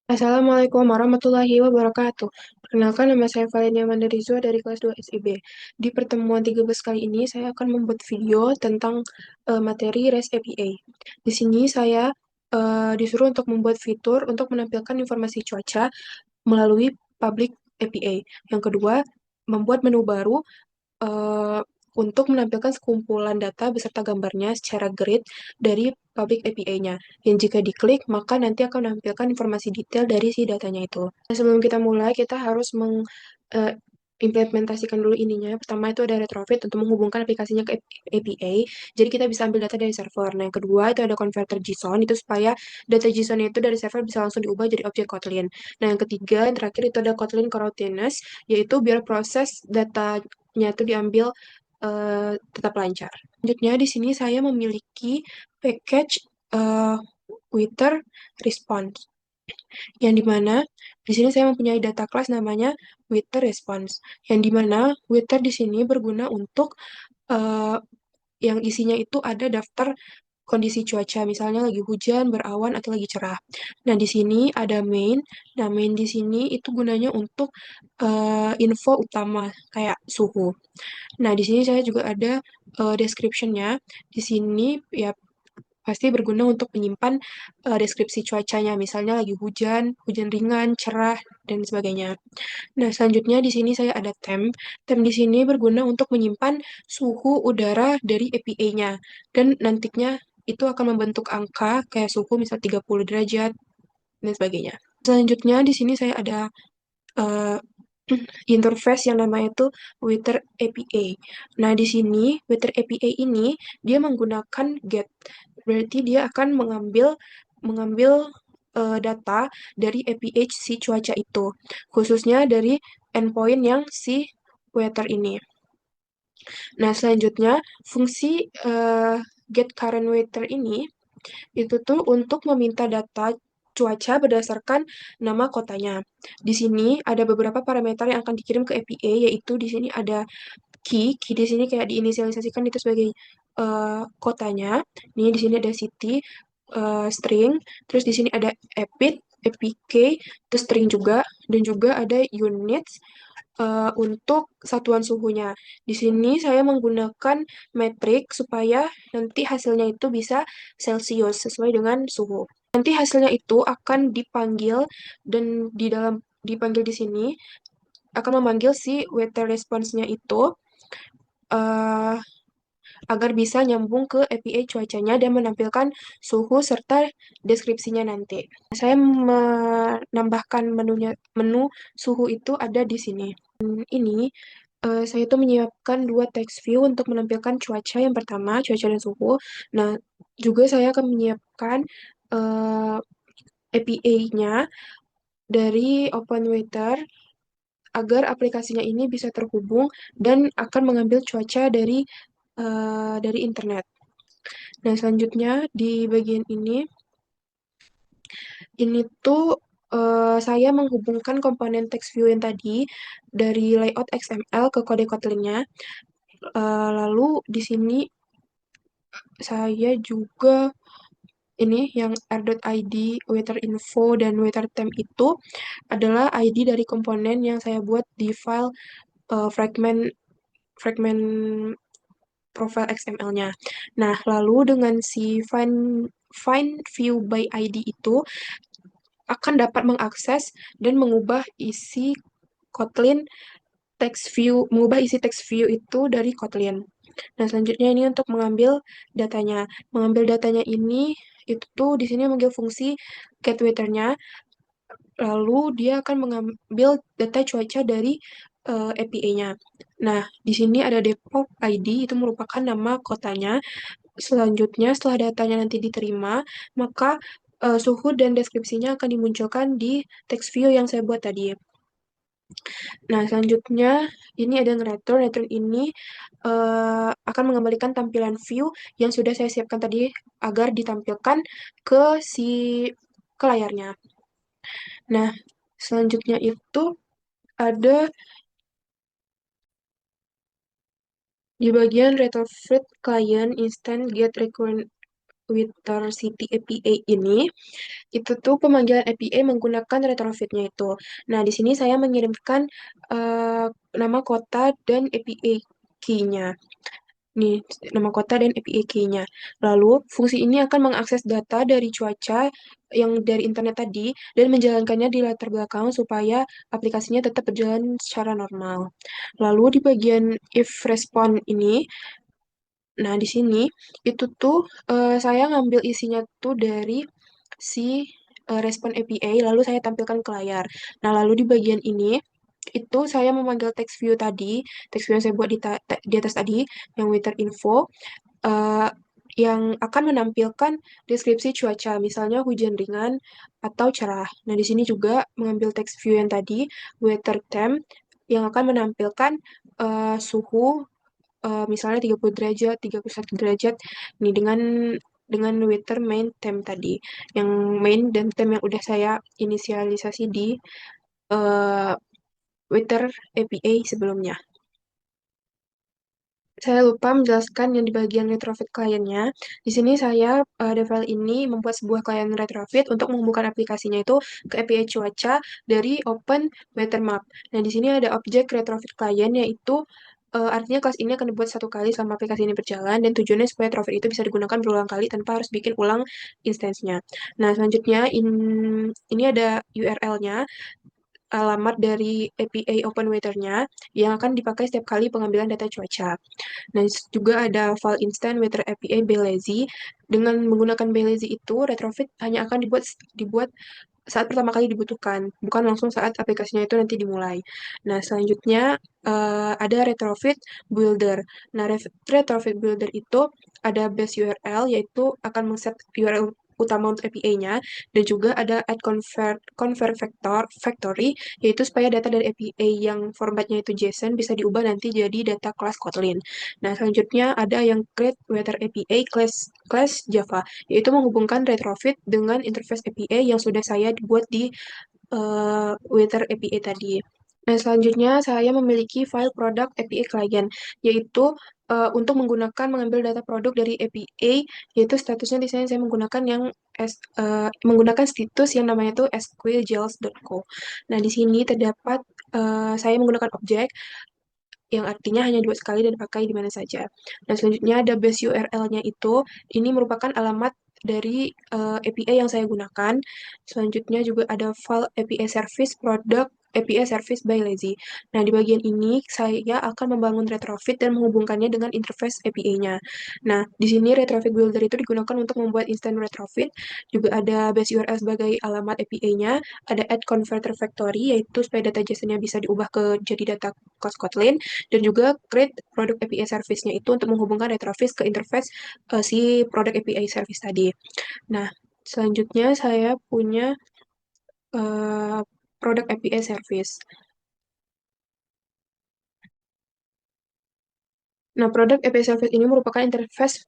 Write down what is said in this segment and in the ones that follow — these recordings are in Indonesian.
Assalamualaikum warahmatullahi wabarakatuh. Perkenalkan, nama saya Valencia Mandarizua dari kelas 2 SIB. Di pertemuan 13 kali ini, saya akan membuat video tentang materi REST API. Di sini saya disuruh untuk membuat fitur untuk menampilkan informasi cuaca melalui public API. Yang kedua, membuat menu baru eh, untuk menampilkan sekumpulan data beserta gambarnya secara grid dari public API-nya. Yang jika diklik, maka nanti akan menampilkan informasi detail dari si datanya itu. Nah, sebelum kita mulai, kita harus implementasikan dulu ininya. Pertama itu ada retrofit untuk menghubungkan aplikasinya ke API. Jadi kita bisa ambil data dari server. Nah, yang kedua itu ada converter JSON itu supaya data JSON itu dari server bisa langsung diubah jadi objek Kotlin. Nah, yang ketiga, yang terakhir itu ada Kotlin Coroutines, yaitu biar proses datanya itu diambil tetap lancar. Selanjutnya di sini saya memiliki package eh, Twitter Response yang dimana di sini saya mempunyai data class namanya Twitter Response, yang dimana Twitter di sini berguna untuk eh, yang isinya itu ada daftar kondisi cuaca, misalnya lagi hujan, berawan, atau lagi cerah. Nah, di sini ada main. Nah, main di sini itu gunanya untuk info utama, kayak suhu. Nah, di sini saya juga ada description-nya. Di sini ya pasti berguna untuk menyimpan deskripsi cuacanya, misalnya lagi hujan, hujan ringan, cerah, dan sebagainya. Nah, selanjutnya di sini saya ada temp. Temp di sini berguna untuk menyimpan suhu udara dari API-nya. Dan nantinya itu akan membentuk angka kayak suhu misal 30 derajat dan sebagainya. Selanjutnya di sini saya ada eh, interface yang namanya itu Weather API. Nah, di sini Weather API ini dia menggunakan get. Berarti dia akan mengambil mengambil data dari API si cuaca itu, khususnya dari endpoint yang si weather ini. Nah, selanjutnya fungsi get current weather ini itu tuh untuk meminta data cuaca berdasarkan nama kotanya. Di sini ada beberapa parameter yang akan dikirim ke API, yaitu di sini ada key di sini kayak diinisialisasikan itu sebagai kotanya. Ini di sini ada city, string, terus di sini ada epid, epk, terus string juga, dan juga ada units untuk satuan suhunya. Di sini saya menggunakan metrik supaya nanti hasilnya itu bisa Celsius sesuai dengan suhu. Nanti hasilnya itu akan dipanggil dan dipanggil di sini akan memanggil si weather response-nya itu eh, agar bisa nyambung ke API cuacanya dan menampilkan suhu serta deskripsinya nanti. Saya menambahkan menu suhu itu ada di sini. Ini saya tuh menyiapkan dua text view untuk menampilkan cuaca. Yang pertama, cuaca dan suhu. Nah, juga saya akan menyiapkan API-nya dari OpenWeather agar aplikasinya ini bisa terhubung dan akan mengambil cuaca dari internet. Nah, selanjutnya di bagian ini tuh saya menghubungkan komponen text view yang tadi dari layout XML ke kode Kotlin-nya. Lalu di sini saya juga ini yang r.id, weather info, dan weather temp itu adalah ID dari komponen yang saya buat di file fragment fragment profile XML-nya. Nah, lalu dengan si find view by ID itu akan dapat mengakses dan mengubah isi text view itu dari Kotlin. Nah, selanjutnya ini untuk mengambil datanya. Mengambil datanya ini itu tuh di sini memanggil fungsi getWeather-nya, lalu dia akan mengambil data cuaca dari API-nya. Nah, di sini ada Depok ID, itu merupakan nama kotanya. Selanjutnya, setelah datanya nanti diterima, maka suhu dan deskripsinya akan dimunculkan di text view yang saya buat tadi. Nah, selanjutnya ini ada nge-return. Return ini akan mengembalikan tampilan view yang sudah saya siapkan tadi agar ditampilkan ke si ke layarnya. Nah, selanjutnya itu ada di bagian retrofit client instant get recurrent Twitter City APA ini, itu tuh pemanggilan APA menggunakan retrofitnya itu. Nah, di sini saya mengirimkan eh, nama kota dan APA key-nya. Nih, nama kota dan API key-nya. Lalu, fungsi ini akan mengakses data dari cuaca yang dari internet tadi dan menjalankannya di latar belakang supaya aplikasinya tetap berjalan secara normal. Lalu di bagian if response ini, nah di sini itu tuh saya ngambil isinya tuh dari si respon APA lalu saya tampilkan ke layar. Nah, lalu di bagian ini itu saya memanggil text view tadi, text view yang saya buat di atas tadi, yang weather info, eh, yang akan menampilkan deskripsi cuaca, misalnya hujan ringan atau cerah. Nah, di sini juga mengambil text view yang tadi, weather temp, yang akan menampilkan suhu, misalnya 30 derajat, 31 derajat, nih dengan weather main temp tadi, yang main dan temp yang udah saya inisialisasi di eh, weather APA sebelumnya. Saya lupa menjelaskan yang di bagian retrofit kliennya. Di sini saya ada file ini membuat sebuah klien retrofit untuk menghubungkan aplikasinya itu ke API cuaca dari Open Weather Map. Nah, di sini ada objek retrofit klien yaitu artinya kelas ini akan dibuat satu kali selama aplikasi ini berjalan dan tujuannya supaya retrofit itu bisa digunakan berulang kali tanpa harus bikin ulang instance-nya. Nah, selanjutnya ini ada URL-nya, alamat dari APA Open Weather-nya yang akan dipakai setiap kali pengambilan data cuaca. Nah, juga ada file instant Weather API by Lazy. Dengan menggunakan by Lazy itu, retrofit hanya akan dibuat saat pertama kali dibutuhkan, bukan langsung saat aplikasinya itu nanti dimulai. Nah, selanjutnya ada retrofit builder. Nah, retrofit builder itu ada base URL, yaitu akan men-set URL utama untuk API-nya, dan juga ada add convert factory, yaitu supaya data dari API yang formatnya itu JSON bisa diubah nanti jadi data kelas Kotlin. Nah, selanjutnya ada yang create weather API class Java, yaitu menghubungkan retrofit dengan interface API yang sudah saya buat di Weather API tadi. Nah, selanjutnya saya memiliki file product API client, yaitu untuk mengambil data produk dari API, yaitu statusnya di sini saya menggunakan menggunakan situs yang namanya itu sqlgels.co. Nah, di sini terdapat saya menggunakan objek yang artinya hanya dibuat sekali dan dipakai di mana saja. Dan selanjutnya ada base URL-nya itu, ini merupakan alamat dari API yang saya gunakan. Selanjutnya juga ada file API service product API service by Lazy. Nah, di bagian ini saya akan membangun retrofit dan menghubungkannya dengan interface API-nya. Nah, di sini retrofit builder itu digunakan untuk membuat instant retrofit. Juga ada base URL sebagai alamat API-nya, ada add converter factory, yaitu supaya data JSON-nya bisa diubah ke jadi data class Kotlin, dan juga create product API service-nya itu untuk menghubungkan retrofit ke interface si product API service tadi. Nah, selanjutnya saya punya eh, product API service. Nah, produk API Service ini merupakan interface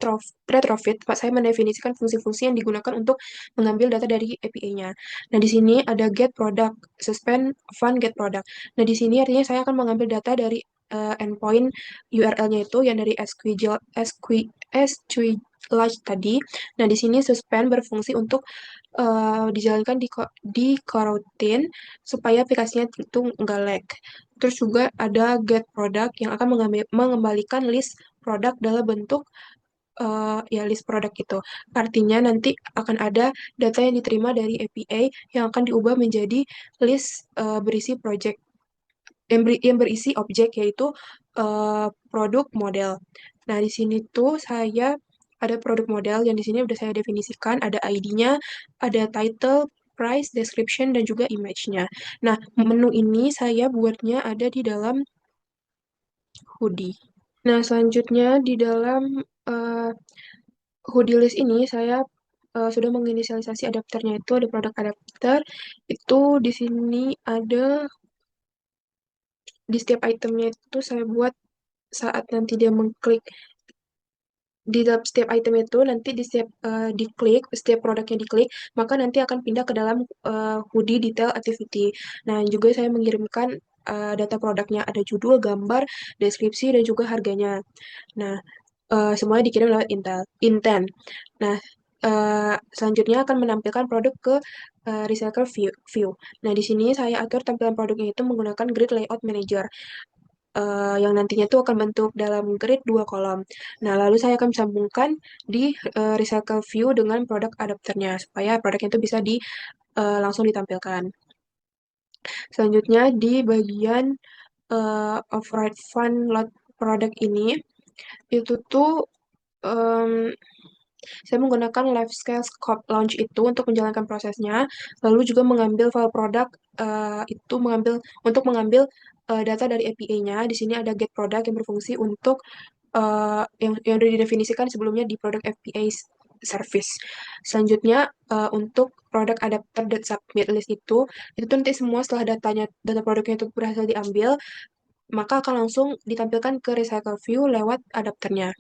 retrofit. Pak, saya mendefinisikan fungsi-fungsi yang digunakan untuk mengambil data dari API-nya. Nah, di sini ada get product, suspend, fun, get product. Nah, di sini artinya saya akan mengambil data dari endpoint URL-nya itu yang dari SQLite tadi. Nah, di sini suspend berfungsi untuk dijalankan di coroutine supaya aplikasinya itu nggak lag. Terus juga ada get product yang akan mengembalikan list produk dalam bentuk ya list produk itu. Artinya nanti akan ada data yang diterima dari API yang akan diubah menjadi list berisi project yang berisi objek yaitu produk model. Nah, di sini tuh saya ada produk model yang di sini udah saya definisikan, ada ID-nya, ada title, price, description, dan juga image-nya. Nah, menu ini saya buatnya ada di dalam hoodie. Nah, selanjutnya di dalam eh, hoodie list ini saya sudah menginisialisasi adapternya itu ada produk adapter itu di sini ada di setiap itemnya itu saya buat saat nanti dia mengklik di dalam setiap item itu nanti di setiap diklik setiap produknya diklik maka nanti akan pindah ke dalam hoodie detail activity. Nah juga saya mengirimkan data produknya ada judul, gambar, deskripsi dan juga harganya. Nah semuanya dikirim lewat Intel Intent. Nah selanjutnya akan menampilkan produk ke recycle view. Nah, di sini saya atur tampilan produknya itu menggunakan grid layout manager yang nantinya itu akan bentuk dalam grid dua kolom. Nah, lalu saya akan sambungkan di recycle view dengan produk adapternya supaya produknya itu bisa langsung ditampilkan. Selanjutnya di bagian override fund load produk ini itu tuh em, saya menggunakan live scale scope launch itu untuk menjalankan prosesnya, lalu juga mengambil file produk itu mengambil data dari API-nya. Di sini ada get product yang berfungsi untuk yang sudah didefinisikan sebelumnya di produk API service. Selanjutnya untuk produk adapter submit list itu tuh nanti semua setelah data produknya itu berhasil diambil, maka akan langsung ditampilkan ke recycle view lewat adapternya.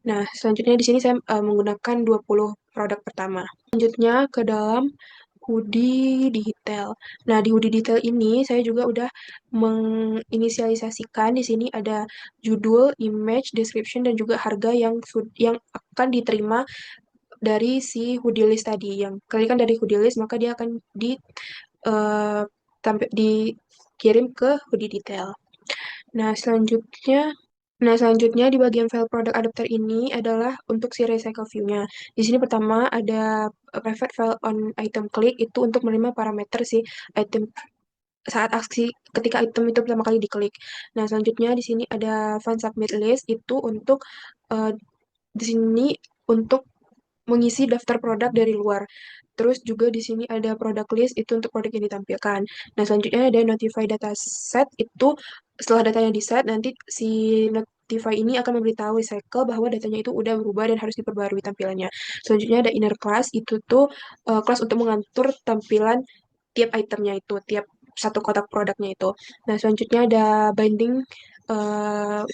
Nah, selanjutnya di sini saya menggunakan 20 produk pertama. Selanjutnya ke dalam hoodie detail. Nah, di hoodie detail ini saya juga udah menginisialisasikan di sini ada judul, image, description dan juga harga yang akan diterima dari si hoodie list tadi. Yang kalikan dari hoodie list maka dia akan eh, dikirim ke hoodie detail. Nah, selanjutnya di bagian file product adapter ini adalah untuk si recycle view-nya. Di sini pertama ada private file on item click itu untuk menerima parameter si item saat aksi ketika item itu pertama kali diklik. Nah, selanjutnya di sini ada file submit list itu untuk eh, di sini untuk mengisi daftar produk dari luar. Terus juga di sini ada product list itu untuk produk yang ditampilkan. Nah, selanjutnya ada notify data set itu setelah datanya di set nanti si notify ini akan memberitahu recycle bahwa datanya itu udah berubah dan harus diperbarui tampilannya. Selanjutnya ada inner class itu tuh kelas untuk mengatur tampilan tiap itemnya itu, tiap satu kotak produknya itu. Nah, selanjutnya ada binding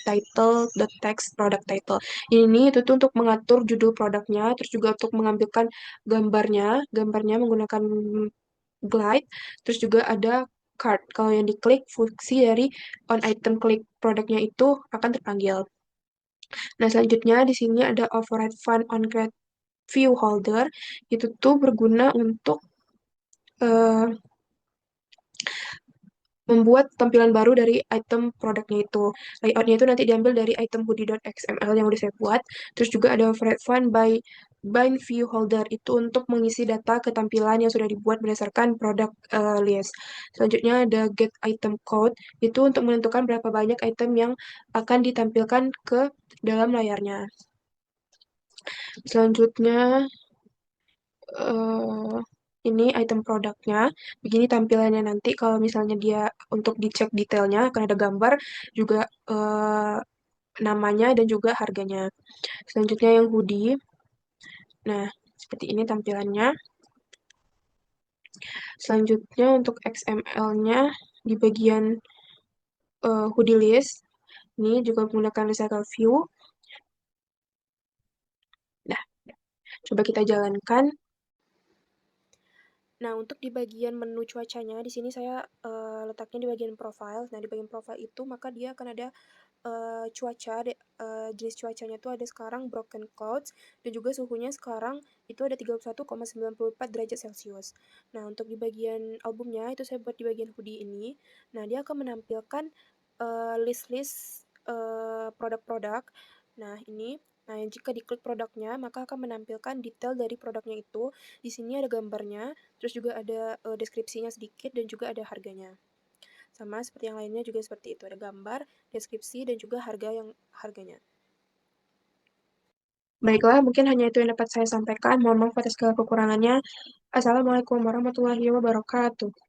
title, the text, product title. Ini itu tuh untuk mengatur judul produknya, terus juga untuk mengambilkan gambarnya menggunakan glide, terus juga ada card. Kalau yang diklik, fungsi dari on item klik produknya itu akan terpanggil. Nah, selanjutnya di sini ada override fund on create view holder. Itu tuh berguna untuk eh, membuat tampilan baru dari item produknya itu. Layoutnya itu nanti diambil dari item hoodie.xml yang udah saya buat. Terus juga ada override fund by bind view holder itu untuk mengisi data ketampilan yang sudah dibuat berdasarkan produk list. Selanjutnya ada get item code itu untuk menentukan berapa banyak item yang akan ditampilkan ke dalam layarnya. Selanjutnya eh, ini item produknya. Begini tampilannya nanti kalau misalnya dia untuk dicek detailnya akan ada gambar juga namanya dan juga harganya. Selanjutnya yang hoodie. Nah, seperti ini tampilannya. Selanjutnya untuk XML-nya di bagian hoodie list ini juga menggunakan recycle view. Nah, coba kita jalankan. Nah, untuk di bagian menu cuacanya, di sini saya letaknya di bagian profile. Nah, di bagian profile itu maka dia akan ada jenis cuacanya itu ada sekarang broken clouds dan juga suhunya sekarang itu ada 31,94 derajat Celcius. Nah, untuk di bagian albumnya itu saya buat di bagian hoodie ini. Nah, dia akan menampilkan list-list produk-produk. Nah, ini. Nah, jika diklik produknya, maka akan menampilkan detail dari produknya itu. Di sini ada gambarnya, terus juga ada deskripsinya sedikit dan juga ada harganya. Sama seperti yang lainnya juga seperti itu. Ada gambar, deskripsi, dan juga harganya. Baiklah, mungkin hanya itu yang dapat saya sampaikan. Mohon maaf atas segala kekurangannya. Assalamualaikum warahmatullahi wabarakatuh.